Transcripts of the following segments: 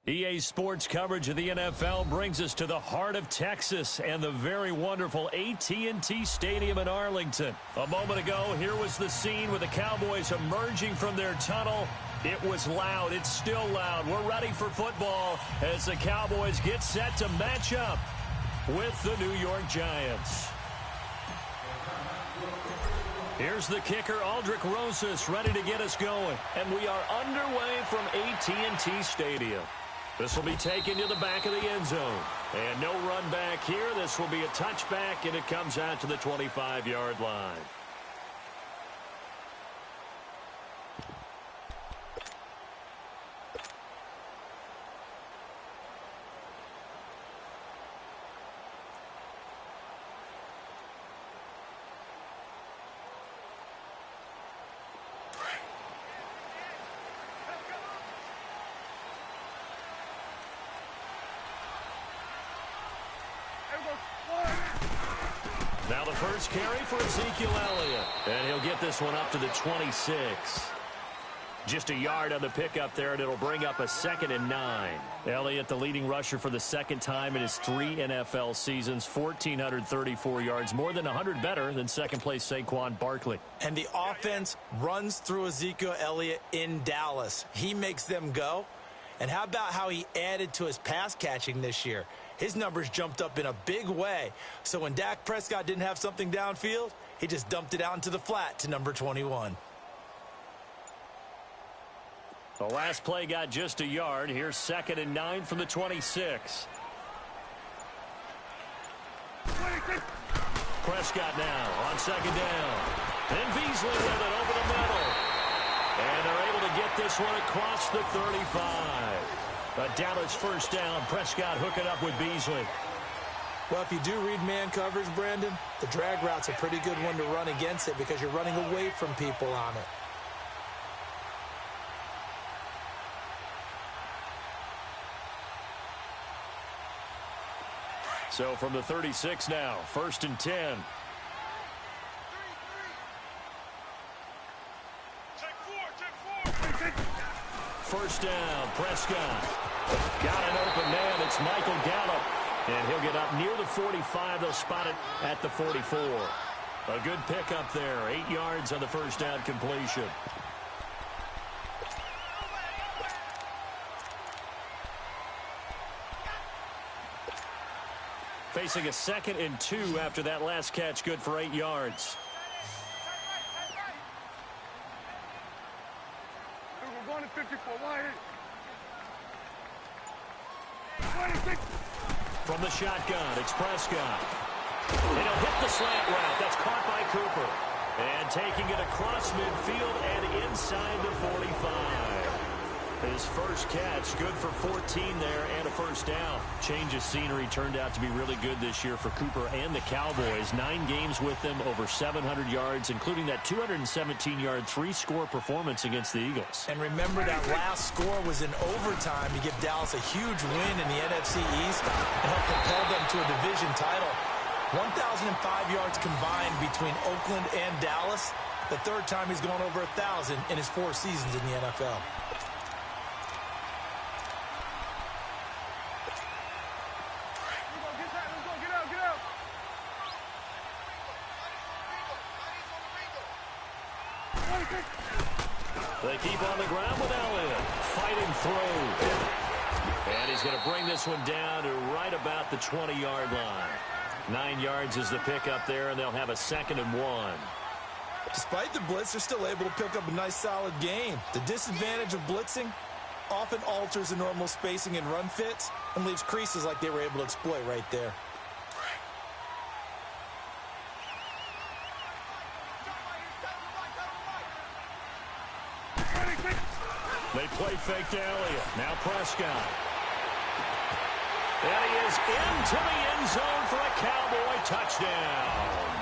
EA Sports coverage of the NFL brings us to the heart of Texas and the very wonderful AT&T Stadium in Arlington. A moment ago, here was the scene with the Cowboys emerging from their tunnel. It was loud. It's still loud. We're ready for football as the Cowboys get set to match up with the New York Giants. Here's the kicker, Aldrick Rosas, ready to get us going. And we are underway from AT&T Stadium. This will be taken to the back of the end zone. And no run back here. This will be a touchback, and it comes out to the 25-yard line. Now the first carry for Ezekiel Elliott. And he'll get this one up to the 26. Just a yard on the pickup there, and it'll bring up a 2nd and 9. Elliott, the leading rusher for the second time in his 3 NFL seasons, 1,434 yards, more than 100 better than second-place Saquon Barkley. And the offense runs through Ezekiel Elliott in Dallas. He makes them go. And how about how he added to his pass catching this year? His numbers jumped up in a big way. So when Dak Prescott didn't have something downfield, he just dumped it out into the flat to number 21. The last play got just a yard. Here's 2nd and 9 from the 26. Prescott now on 2nd down. And Beasley with it over the middle. And they're able to get this one across the 35. A Dallas first down. Prescott hooking up with Beasley. Well, if you do read man coverage, Brandon, the drag route's a pretty good one to run against it because you're running away from people on it. So from the 36 now, 1st and 10. First down, Prescott. Got an open man. It's Michael Gallup. And he'll get up near the 45. They'll spot it at the 44. A good pickup there. 8 yards on the first down completion. Facing a 2nd and 2 after that last catch. Good for 8 yards. From the shotgun, it's Prescott. And he'll hit the slant route. That's caught by Cooper. And taking it across midfield and inside the 45. His first catch, good for 14 there and a first down. Change of scenery turned out to be really good this year for Cooper and the Cowboys. 9 games with them, over 700 yards, including that 217-yard 3-score performance against the Eagles. And remember that last score was in overtime to give Dallas a huge win in the NFC East and help propel them to a division title. 1,005 yards combined between Oakland and Dallas. The third time he's gone over 1,000 in his 4 seasons in the NFL. They keep on the ground with Elliott. Fighting through. And he's going to bring this one down to right about the 20-yard line. 9 yards is the pickup there, and they'll have a 2nd and 1. Despite the blitz, they're still able to pick up a nice, solid gain. The disadvantage of blitzing often alters the normal spacing and run fits and leaves creases like they were able to exploit right there. They play fake to Elliott. Now Prescott. And he is into the end zone for a Cowboy touchdown.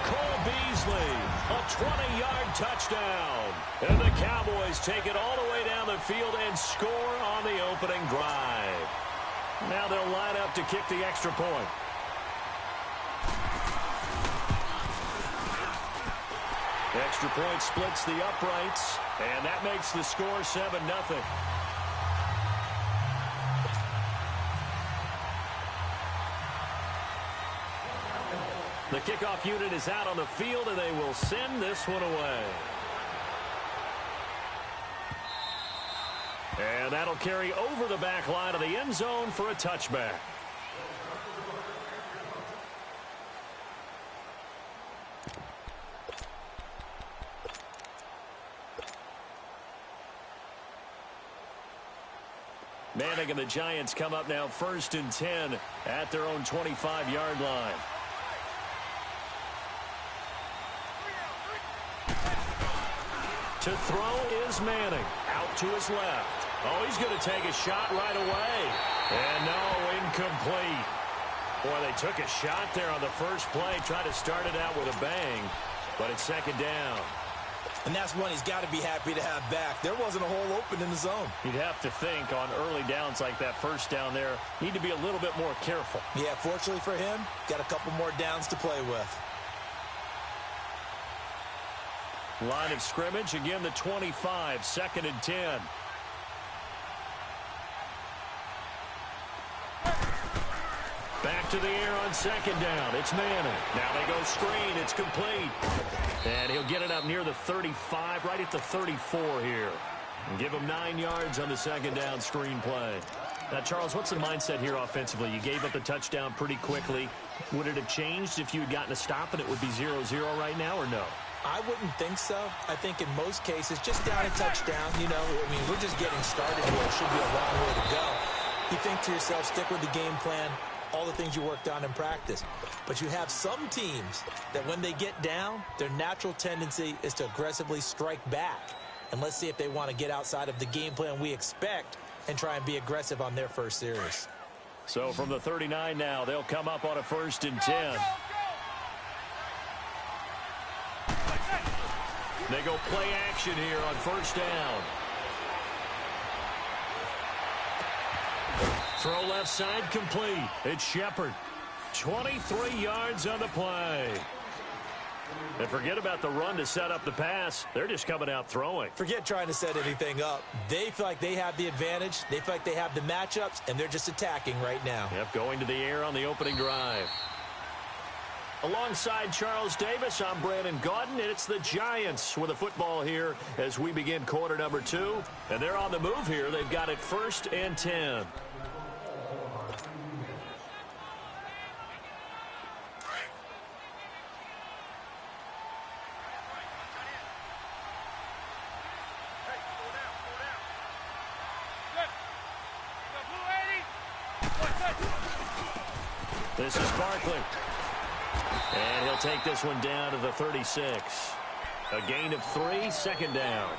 Cole Beasley, a 20-yard touchdown. And the Cowboys take it all the way down the field and score on the opening drive. Now they'll line up to kick the extra point. Extra point splits the uprights, and that makes the score 7-0. The kickoff unit is out on the field, and they will send this one away. And that'll carry over the back line of the end zone for a touchback. Manning and the Giants come up now 1st and 10 at their own 25-yard line. To throw is Manning. Out to his left. Oh, he's going to take a shot right away. And no, incomplete. Boy, they took a shot there on the first play. Tried to start it out with a bang, but it's 2nd down. And that's one he's got to be happy to have back. There wasn't a hole open in the zone. You'd have to think on early downs like that, first down there, need to be a little bit more careful. Yeah, fortunately for him, got a couple more downs to play with. Line of scrimmage, again the 25, 2nd and 10. Back to the air on 2nd down. It's Manning. Now they go screen. It's complete. And he'll get it up near the 35, right at the 34 here. And give him 9 yards on the 2nd down screen play. Now, Charles, what's the mindset here offensively? You gave up the touchdown pretty quickly. Would it have changed if you had gotten a stop and it would be 0-0 right now, or no? I wouldn't think so. I think in most cases, just down a touchdown, you know, I mean, we're just getting started here. It should be a long way to go. You think to yourself, stick with the game plan, all the things you worked on in practice. But you have some teams that when they get down, their natural tendency is to aggressively strike back. And let's see if they want to get outside of the game plan we expect and try and be aggressive on their first series. So from the 39 now, they'll come up on a 1st and 10. They go play action here on 1st down. Throw left side complete. It's Shepard. 23 yards on the play. And forget about the run to set up the pass. They're just coming out throwing. Forget trying to set anything up. They feel like they have the advantage. They feel like they have the matchups, and they're just attacking right now. Yep, going to the air on the opening drive. Alongside Charles Davis, I'm Brandon Gaudin, and it's the Giants with the football here as we begin quarter number 2. And they're on the move here. They've got it 1st and 10. This is Barkley. And he'll take this one down to the 36. A gain of 3, 2nd down.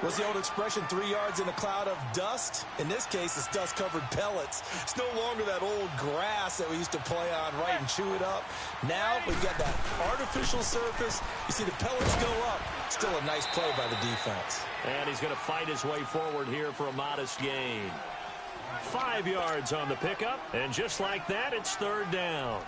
What's the old expression, 3 yards in a cloud of dust? In this case, it's dust-covered pellets. It's no longer that old grass that we used to play on, right, and chew it up. Now we've got that artificial surface. You see the pellets go up. Still a nice play by the defense. And he's going to fight his way forward here for a modest gain. 5 yards on the pickup, and just like that, it's 3rd down.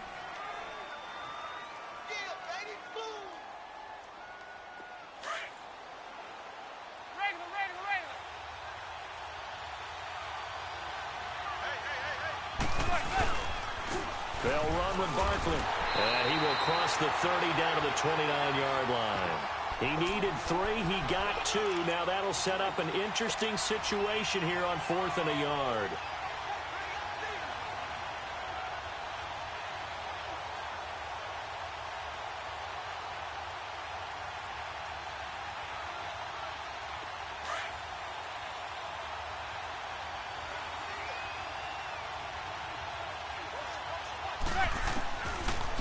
They'll run with Barkley, and he will cross the 30 down to the 29-yard line. He needed 3. He got 2. Now that'll set up an interesting situation here on 4th and a yard.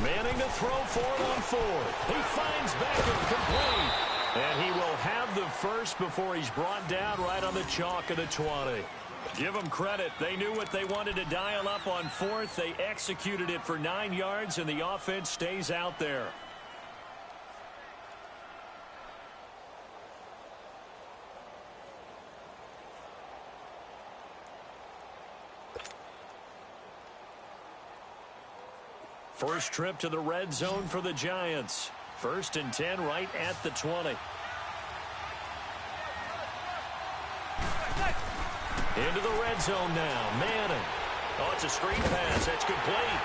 Manning to throw for it on 4th. He finds Beckham complete. And he will have the first before he's brought down right on the chalk of the 20. Give them credit. They knew what they wanted to dial up on 4th. They executed it for 9 yards, and the offense stays out there. First trip to the red zone for the Giants. 1st and 10 right at the 20. Into the red zone now. Manning. Oh, it's a screen pass. That's complete.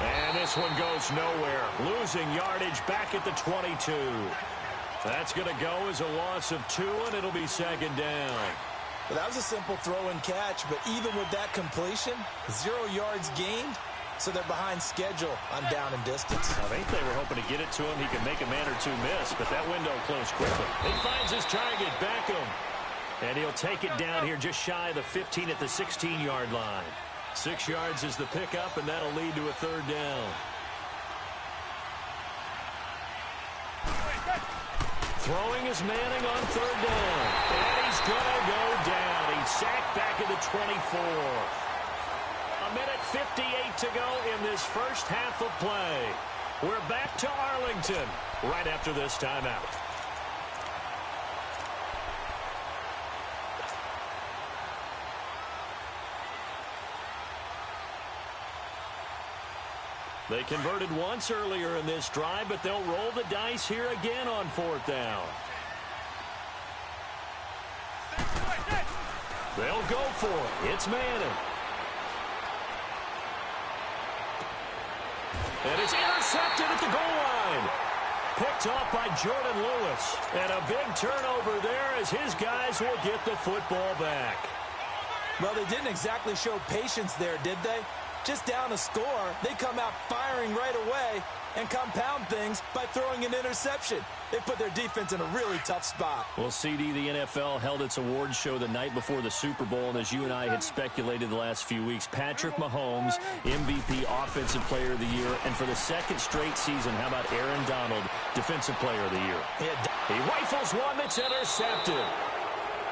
And this one goes nowhere. Losing yardage back at the 22. That's going to go as a loss of 2, and it'll be second down. Well, that was a simple throw and catch, but even with that completion, 0 yards gained, so they're behind schedule on down and distance. I think they were hoping to get it to him. He could make a man or two miss, but that window closed quickly. He finds his target, Beckham. And he'll take it down here just shy of the 15 at the 16-yard line. 6 yards is the pickup, and that'll lead to a third down. Throwing is Manning on third down. And he's going to go down. He's sacked back at the 24. A minute 58 to go in this first half of play. We're back to Arlington right after this timeout. They converted once earlier in this drive, but they'll roll the dice here again on fourth down. They'll go for it. It's Manning. And it's intercepted at the goal line. Picked off by Jordan Lewis. And a big turnover there as his guys will get the football back. Well, they didn't exactly show patience there, did they? Just down a score, they come out firing right away and compound things by throwing an interception. They put their defense in a really tough spot. Well, CD, the NFL held its awards show the night before the Super Bowl, and as you and I had speculated the last few weeks, Patrick Mahomes, MVP, Offensive Player of the Year, and for the second straight season, how about Aaron Donald, Defensive Player of the Year? He rifles one that's intercepted.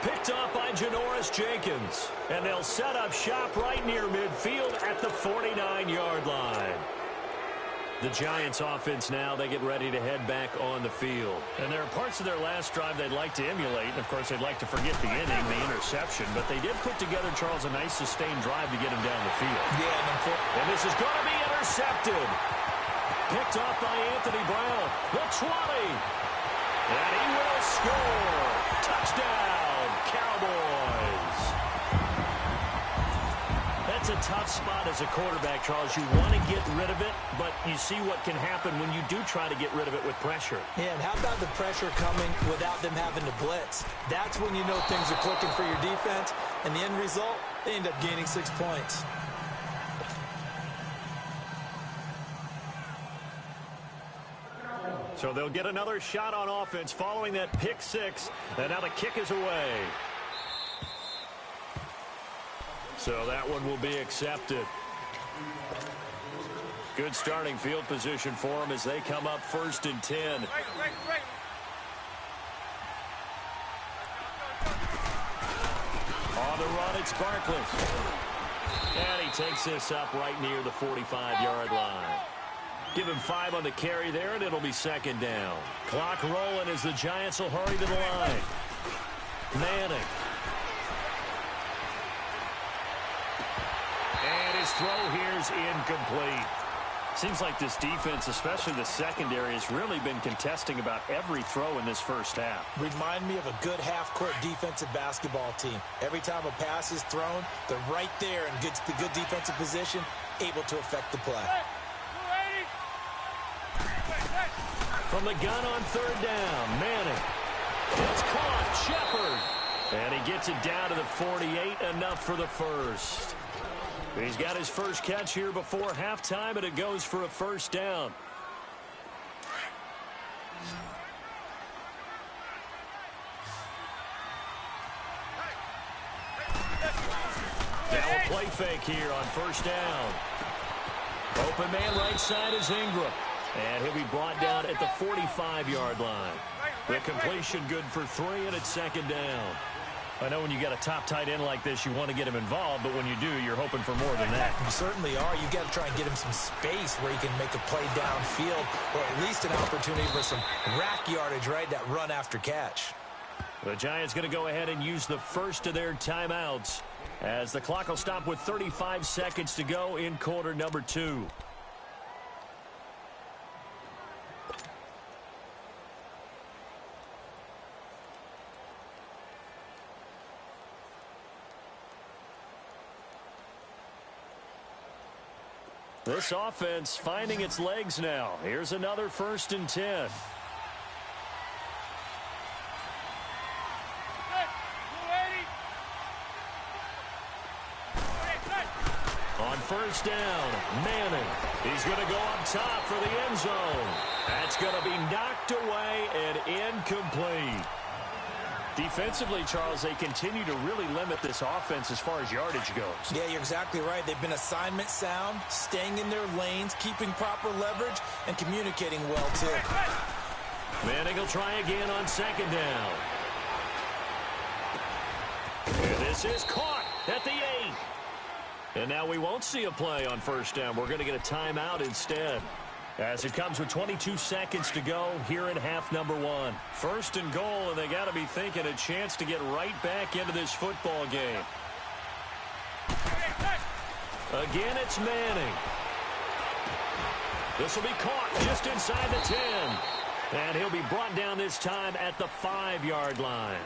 Picked off by Janoris Jenkins. And they'll set up shop right near midfield at the 49-yard line. The Giants offense now, they get ready to head back on the field. And there are parts of their last drive they'd like to emulate. And, of course, they'd like to forget the inning, the interception. But they did put together, Charles, a nice sustained drive to get him down the field. Yeah, and this is going to be intercepted. Picked off by Anthony Brown. The 20. And he will score. Touchdown, Cowboys. That's a tough spot as a quarterback, Charles. You want to get rid of it, but you see what can happen when you do try to get rid of it with pressure. Yeah, and how about the pressure coming without them having to blitz? That's when you know things are clicking for your defense, and the end result, they end up gaining 6 points. So they'll get another shot on offense following that pick six, and now the kick is away. So that one will be accepted. Good starting field position for them as they come up 1st and 10. On the run, it's Barkley. And he takes this up right near the 45-yard line. Give him 5 on the carry there, and it'll be second down. Clock rolling as the Giants will hurry to the line. Manning. And his throw here is incomplete. Seems like this defense, especially the secondary, has really been contesting about every throw in this first half. Remind me of a good half-court defensive basketball team. Every time a pass is thrown, they're right there and gets the good defensive position, able to affect the play. From the gun on 3rd down, Manning. It's caught, Shepard. And he gets it down to the 48, enough for the first. He's got his first catch here before halftime, and it goes for a first down. Now a play fake here on 1st down. Open man right side is Ingram. And he'll be brought down at the 45-yard line. The completion good for 3, and it's 2nd down. I know when you got a top tight end like this, you want to get him involved, but when you do, you're hoping for more than that. You certainly are. You got to try and get him some space where he can make a play downfield, or at least an opportunity for some rack yardage, right? That run after catch. The Giants going to go ahead and use the first of their timeouts as the clock will stop with 35 seconds to go in quarter number 2. This offense finding its legs now. Here's another 1st and 10. On 1st down, Manning. He's going to go up top for the end zone. That's going to be knocked away and incomplete. Defensively, Charles, they continue to really limit this offense as far as yardage goes. Yeah, you're exactly right. They've been assignment sound, staying in their lanes, keeping proper leverage, and communicating well, too. Manning will try again on 2nd down. And this is caught at the 8. And now we won't see a play on 1st down. We're going to get a timeout instead. As it comes with 22 seconds to go here in half number 1. 1st and goal, and they got to be thinking a chance to get right back into this football game. Again, it's Manning. This will be caught just inside the 10. And he'll be brought down this time at the 5-yard line.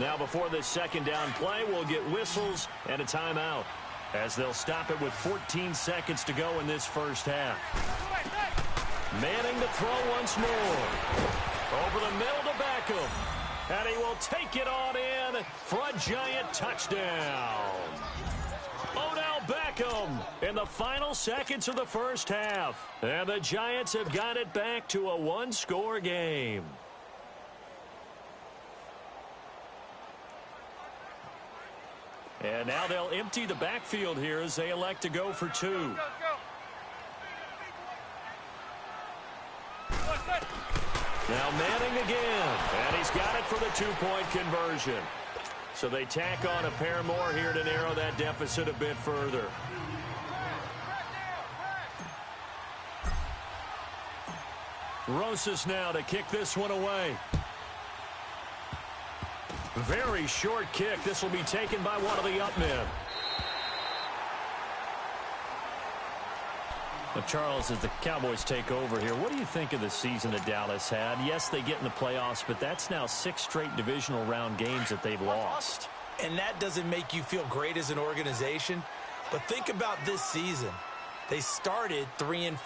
Now before this 2nd down play, we'll get whistles and a timeout, as they'll stop it with 14 seconds to go in this 1st half. Manning to throw once more. Over the middle to Beckham. And he will take it on in for a giant touchdown. Odell Beckham in the final seconds of the 1st half. And the Giants have got it back to a 1-score game. And now they'll empty the backfield here as they elect to go for 2. Now Manning again, and he's got it for the 2-point conversion. So they tack on a pair more here to narrow that deficit a bit further. Rosas now to kick this one away. Very short kick. This will be taken by one of the up men. Well, Charles, as the Cowboys take over here, what do you think of the season that Dallas had? Yes, they get in the playoffs, but that's now 6 straight divisional round games that they've lost. And that doesn't make you feel great as an organization. But think about this season. They started 3-5,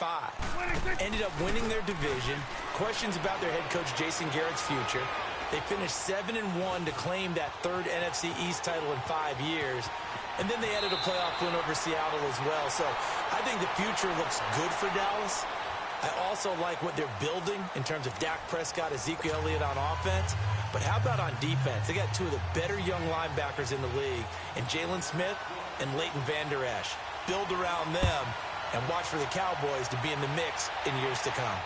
ended up winning their division. Questions about their head coach Jason Garrett's future. They finished 7-1 to claim that 3rd NFC East title in 5 years. And then they added a playoff win over Seattle as well. So I think the future looks good for Dallas. I also like what they're building in terms of Dak Prescott, Ezekiel Elliott on offense. But how about on defense? They got 2 of the better young linebackers in the league, and Jalen Smith and Leighton Vander Esch. Build around them and watch for the Cowboys to be in the mix in years to come.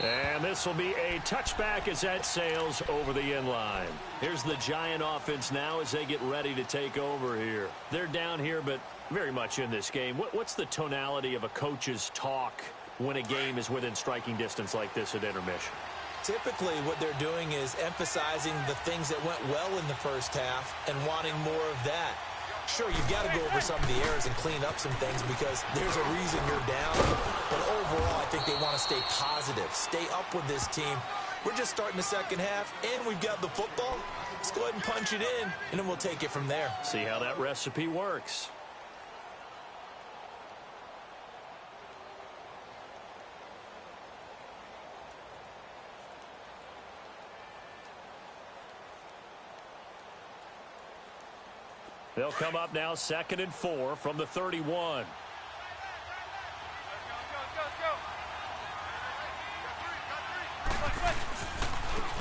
And this will be a touchback as that sails over the end line. Here's the Giant offense now as they get ready to take over here. They're down here, but very much in this game. What's the tonality of a coach's talk when a game is within striking distance like this at intermission? Typically, what they're doing is emphasizing the things that went well in the 1st half and wanting more of that. Sure, you've got to go over some of the errors and clean up some things because there's a reason you're down. But overall, I think they want to stay positive, stay up with this team. We're just starting the 2nd half, and we've got the football. Let's go ahead and punch it in, and then we'll take it from there. See how that recipe works. They'll come up now 2nd and 4 from the 31.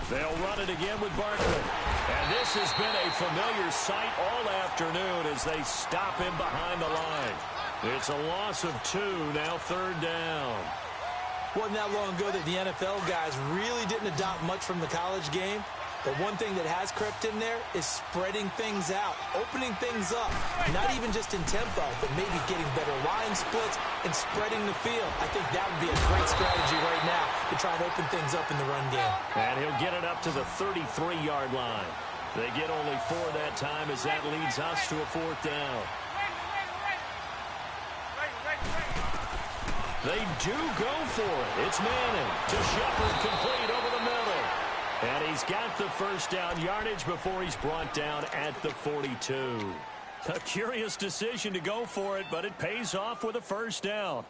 They'll run it again with Barkley. And this has been a familiar sight all afternoon as they stop him behind the line. It's a loss of 2, now 3rd down. Wasn't that long ago that the NFL guys really didn't adopt much from the college game. But one thing that has crept in there is spreading things out, opening things up, not even just in tempo, but maybe getting better line splits and spreading the field. I think that would be a great strategy right now to try and open things up in the run game. And he'll get it up to the 33-yard line. They get only 4 that time as that leads us to a 4th down. They do go for it. It's Manning to Shepard, complete over the middle. And he's got the 1st down yardage before he's brought down at the 42. A curious decision to go for it, but it pays off with a first down.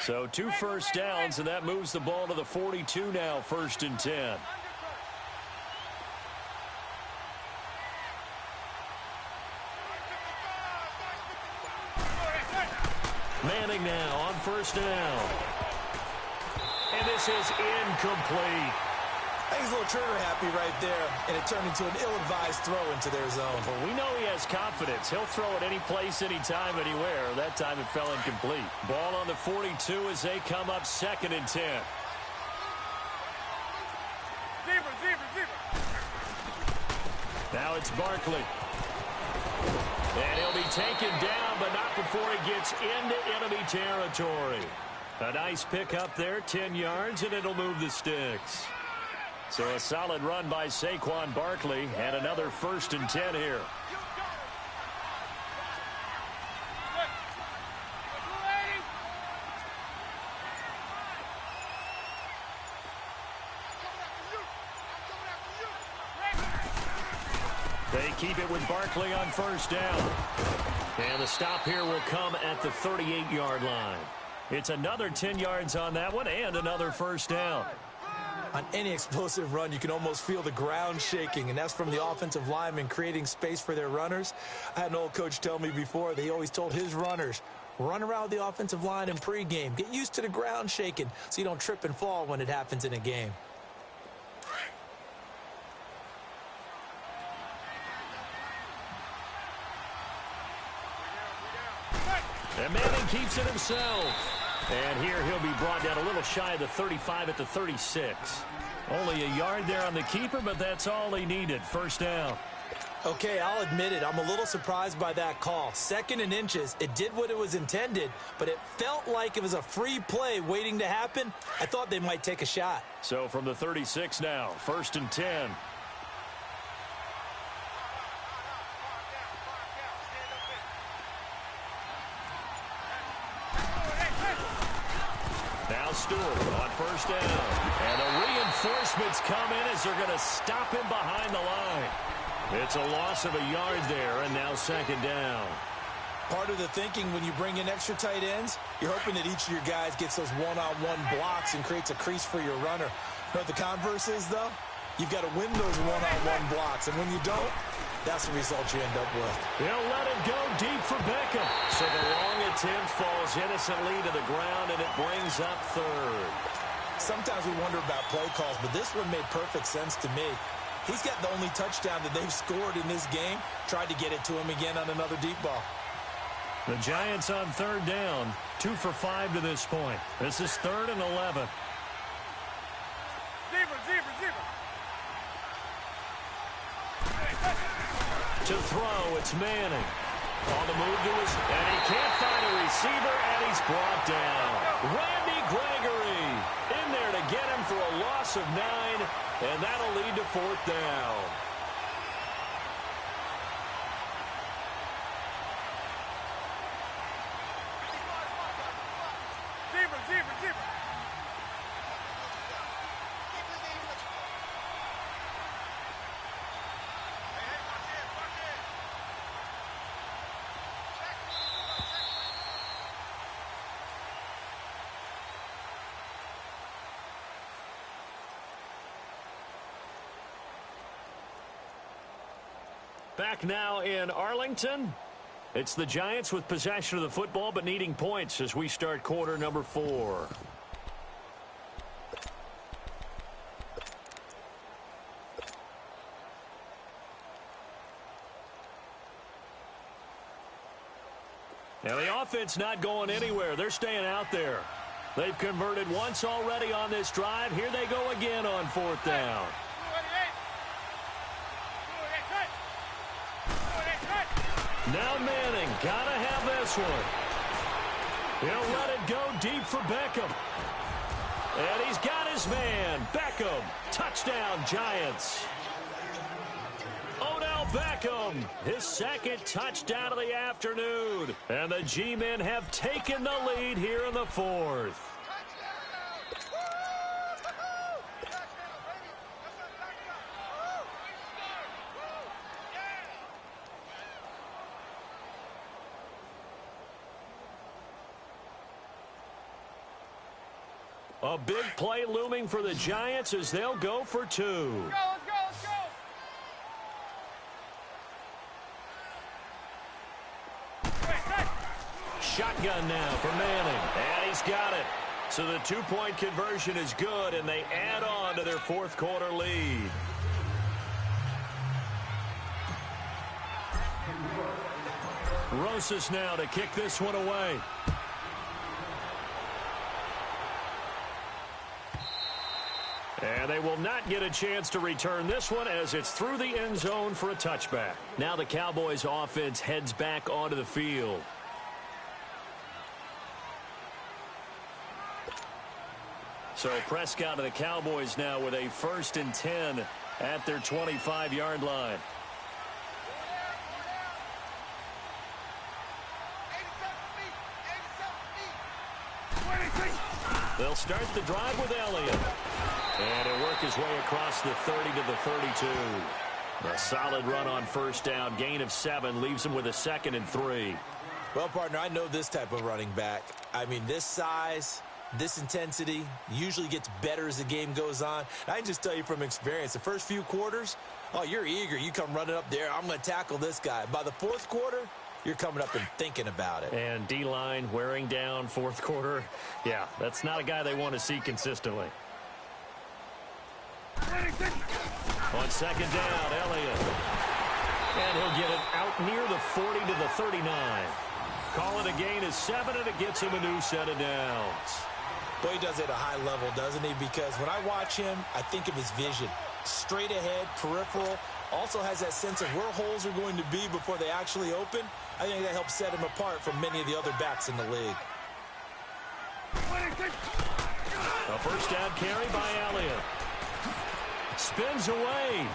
So 2 first downs, and that moves the ball to the 42 now, 1st and 10. Manning now on 1st down. And this is incomplete. I think he's a little trigger happy right there, and it turned into an ill-advised throw into their zone. Well, we know he has confidence. He'll throw it any place, anytime, anywhere. That time it fell incomplete. Ball on the 42 as they come up 2nd and 10. Now it's Barkley. And he'll be taken down, but not before he gets into enemy territory. A nice pick up there, 10 yards, and it'll move the sticks. So a solid run by Saquon Barkley, and another 1st and 10 here. They keep it with Barkley on 1st down. And the stop here will come at the 38-yard line. It's another 10 yards on that one, and another 1st down. On any explosive run, you can almost feel the ground shaking, and that's from the offensive linemen creating space for their runners. I had an old coach tell me before, they always told his runners, run around the offensive line in pregame. Get used to the ground shaking so you don't trip and fall when it happens in a game. And Manning keeps it himself. And here he'll be brought down a little shy of the 35 at the 36. Only a yard there on the keeper, but that's all he needed. 1st down. Okay, I'll admit it. I'm a little surprised by that call. 2nd and inches. It did what it was intended, but it felt like it was a free play waiting to happen. I thought they might take a shot. So from the 36 now, 1st and 10. Now Stewart on 1st down. And the reinforcements come in as they're going to stop him behind the line. It's a loss of a yard there, and now 2nd down. Part of the thinking when you bring in extra tight ends, you're hoping that each of your guys gets those one-on-one blocks and creates a crease for your runner. You know what the converse is, though? You've got to win those one-on-one blocks, and when you don't, that's the result you end up with. He'll let it go deep for Beckham. So the long attempt falls innocently to the ground, and it brings up 3rd. Sometimes we wonder about play calls, but this one made perfect sense to me. He's got the only touchdown that they've scored in this game. Tried to get it to him again on another deep ball. The Giants on 3rd down, 2 for 5 to this point. This is 3rd and 11. To throw, it's Manning. On the move to his, and he can't find a receiver, and he's brought down. Randy Gregory in there to get him for a loss of 9, and that'll lead to 4th down. Back now in Arlington. It's the Giants with possession of the football but needing points as we start quarter number 4. Now the offense not going anywhere. They're staying out there. They've converted once already on this drive. Here they go again on 4th down. Now Manning, gotta have this one. He'll let it go deep for Beckham. And he's got his man, Beckham. Touchdown, Giants. Odell Beckham, his second touchdown of the afternoon. And the G-men have taken the lead here in the fourth. A big play looming for the Giants as they'll go for two. Let's go, let's go. Shotgun now for Manning. And he's got it. So the two-point conversion is good, and they add on to their fourth quarter lead. Rosas now to kick this one away. And they will not get a chance to return this one as it's through the end zone for a touchback. Now the Cowboys offense heads back onto the field. So Prescott and the Cowboys now with a 1st and 10 at their 25-yard line. They'll start the drive with Elliott. And he'll work his way across the 30 to the 32. A solid run on first down. Gain of 7 leaves him with a 2nd and 3. Well, partner, I know this type of running back. I mean, this size, this intensity usually gets better as the game goes on. I can just tell you from experience, the first few quarters, oh, you're eager. You come running up there, I'm going to tackle this guy. By the fourth quarter, you're coming up and thinking about it. And D-line wearing down fourth quarter. Yeah, that's not a guy they want to see consistently. On second down, Elliott. And he'll get it out near the 40 to the 39. Call it a gain of 7, and it gets him a new set of downs. Boy, he does it at a high level, doesn't he? Because when I watch him, I think of his vision. Straight ahead, peripheral. Also has that sense of where holes are going to be before they actually open. I think that helps set him apart from many of the other backs in the league. A first down carry by Elliott. Spins away.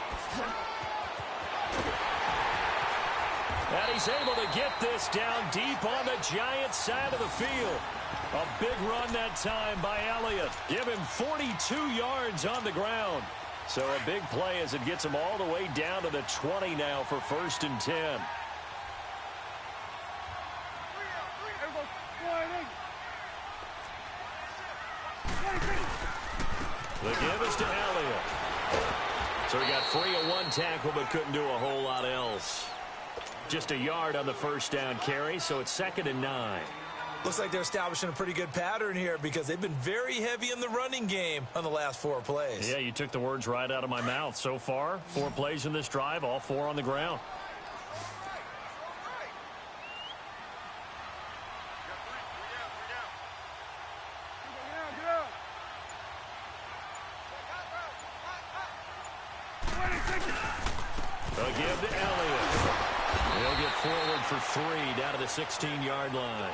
And he's able to get this down deep on the Giants side of the field. A big run that time by Elliott. Give him 42 yards on the ground. So a big play as it gets him all the way down to the 20 now for 1st and 10. The give is to Elliott. So he got free of one tackle but couldn't do a whole lot else. Just a yard on the first down carry, so it's 2nd and 9. Looks like they're establishing a pretty good pattern here because they've been very heavy in the running game on the last 4 plays. Yeah, you took the words right out of my mouth. So far, 4 plays in this drive, all 4 on the ground. A give to Elliott. He'll get forward for 3 down to the 16-yard line.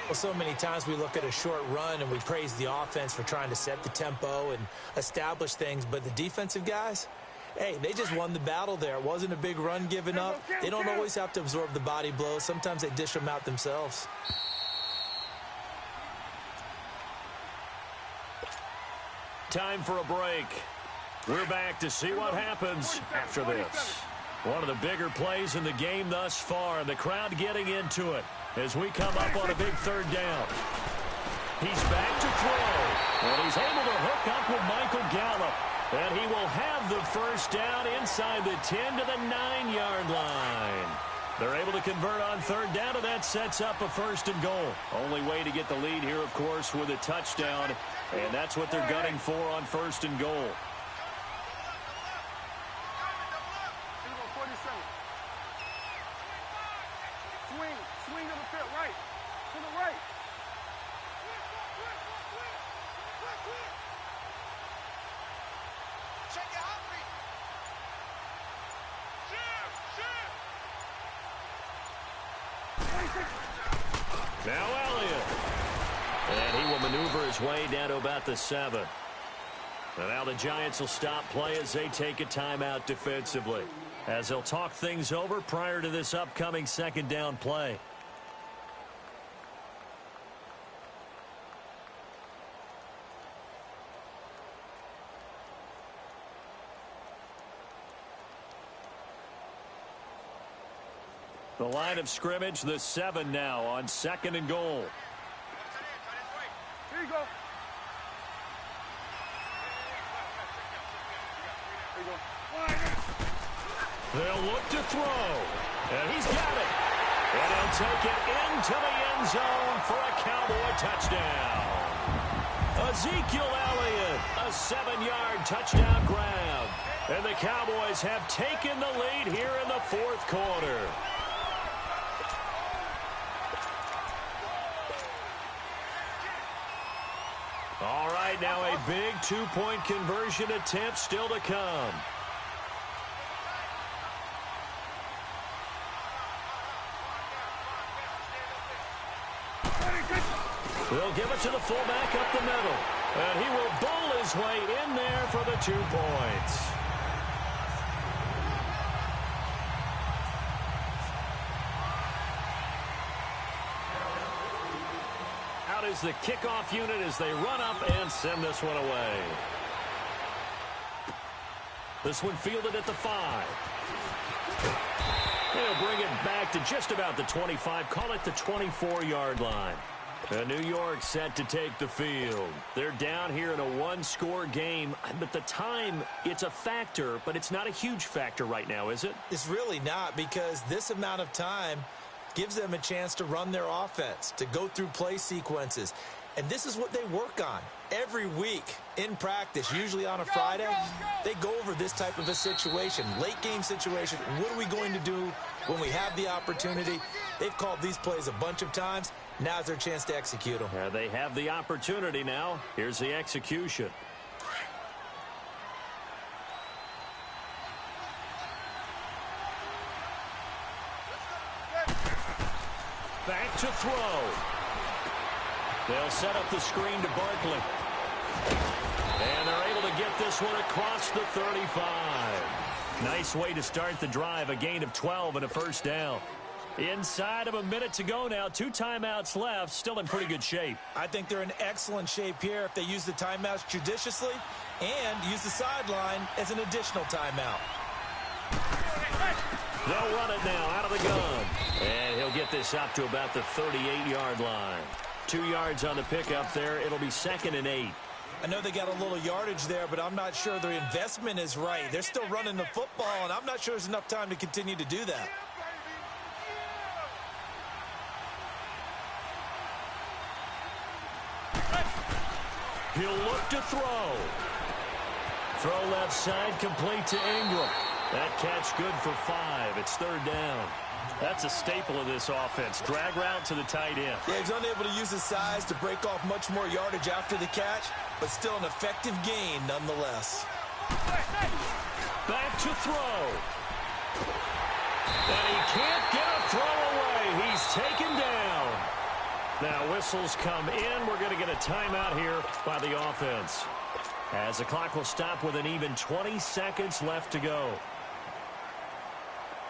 Well, so many times we look at a short run and we praise the offense for trying to set the tempo and establish things, but the defensive guys, hey, they just won the battle there. It wasn't a big run given up. They don't always have to absorb the body blows. Sometimes they dish them out themselves. Time for a break. We're back to see what happens after this. One of the bigger plays in the game thus far. The crowd getting into it as we come up on a big 3rd down. He's back to throw. And he's able to hook up with Michael Gallup. And he will have the first down inside the 10 to the 9-yard line. They're able to convert on 3rd down, and that sets up a 1st and goal. Only way to get the lead here, of course, with a touchdown. And that's what they're gunning for on 1st and goal. Swing to the field, right. To the right. Check your heartbeat. Now Elliott. And he will maneuver his way down to about the 7. And now the Giants will stop play as they take a timeout defensively. as they'll talk things over prior to this upcoming second down play. The line of scrimmage, the 7 now on 2nd and goal. Here you go. There you go. They'll look to throw. And he's got it. And he'll take it into the end zone for a Cowboy touchdown. Ezekiel Elliott, a 7-yard touchdown grab. And the Cowboys have taken the lead here in the 4th quarter. All right, now a big 2-point conversion attempt still to come. They'll give it to the fullback up the middle. And he will bowl his way in there for the 2 points. Out is the kickoff unit as they run up and send this one away. This one fielded at the 5. They'll bring it back to just about the 25, call it the 24-yard line. New York set to take the field. They're down here in a 1-score game, but the time, it's a factor, but it's not a huge factor right now, is it? It's really not, because this amount of time gives them a chance to run their offense, to go through play sequences. And this is what they work on every week in practice, usually on a Friday. They go over this type of a situation, late game situation. What are we going to do when we have the opportunity? They've called these plays a bunch of times. Now's their chance to execute them. Yeah, they have the opportunity now. Here's the execution. Back to throw. They'll set up the screen to Barkley. And they're able to get this one across the 35. Nice way to start the drive. A gain of 12 and a first down. Inside of a minute to go now. 2 timeouts left. Still in pretty good shape. I think they're in excellent shape here if they use the timeouts judiciously and use the sideline as an additional timeout. They'll run it now out of the gun. And he'll get this up to about the 38-yard line. 2 yards on the pickup there. It'll be 2nd and 8. I know they got a little yardage there, but I'm not sure their investment is right. They're still running the football, and I'm not sure there's enough time to continue to do that. He'll look to throw. Throw left side, complete to Ingram. That catch good for 5. It's 3rd down. That's a staple of this offense. Drag route to the tight end. Yeah, he's unable to use his size to break off much more yardage after the catch, but still an effective gain nonetheless. Back to throw. And he can't get a throw away. He's taken down. Now whistles come in. We're going to get a timeout here by the offense, as the clock will stop with an even 20 seconds left to go.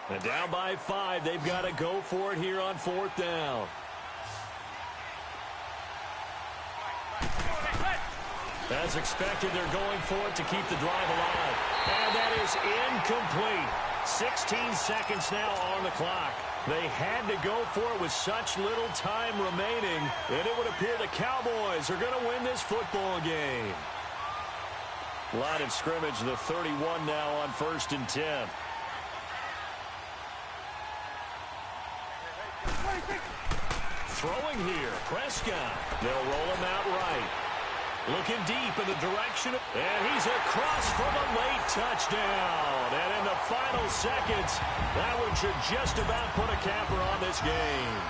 And down by 5, they've got to go for it here on 4th down. As expected, they're going for it to keep the drive alive. And that is incomplete. 16 seconds now on the clock. They had to go for it with such little time remaining, and it would appear the Cowboys are going to win this football game. Line of scrimmage, the 31 now on 1st and 10. Throwing here, Prescott. They'll roll him out right. Looking deep in the direction, and he's across for the late touchdown. And in the final seconds, that one should just about put a capper on this game.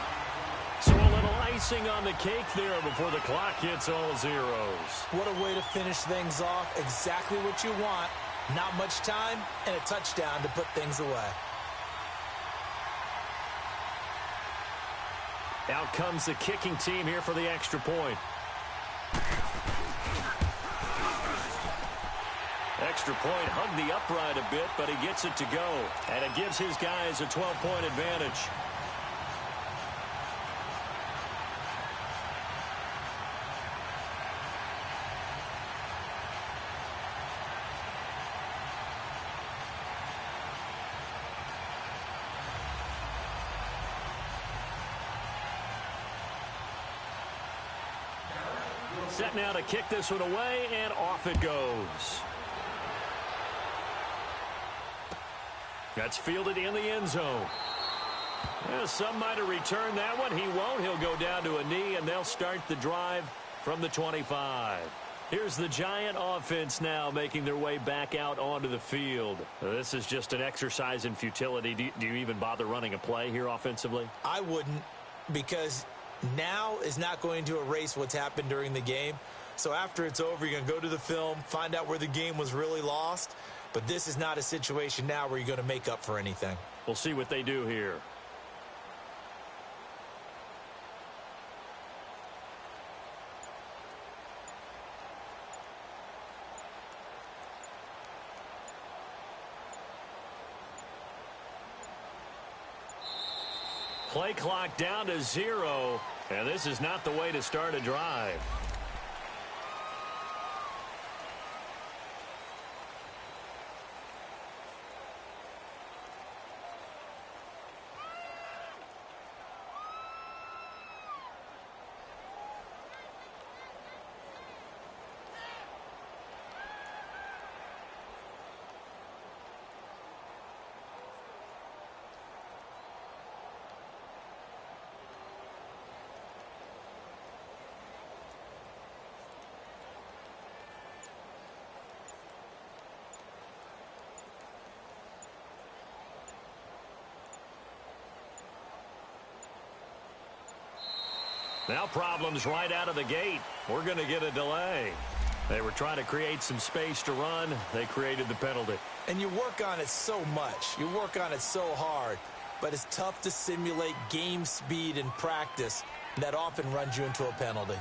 So a little icing on the cake there before the clock hits all zeros. What a way to finish things off. Exactly what you want. Not much time and a touchdown to put things away. Out comes the kicking team here for the extra point. extra point, hugged the upright a bit, but he gets it to go. And it gives his guys a 12-point advantage. Set now to kick this one away, and off it goes. That's fielded in the end zone. Well, some might have returned that one. He won't. He'll go down to a knee, and they'll start the drive from the 25. Here's the Giant offense now making their way back out onto the field. This is just an exercise in futility. Do you even bother running a play here offensively? I wouldn't, because now is not going to erase what's happened during the game. So after it's over, you're going to go to the film, find out where the game was really lost. But this is not a situation now where you're going to make up for anything. We'll see what they do here. Play clock down to 0, and this is not the way to start a drive. Now problems right out of the gate. We're going to get a delay. They were trying to create some space to run. They created the penalty. And you work on it so much. You work on it so hard. But it's tough to simulate game speed in practice. That often runs you into a penalty.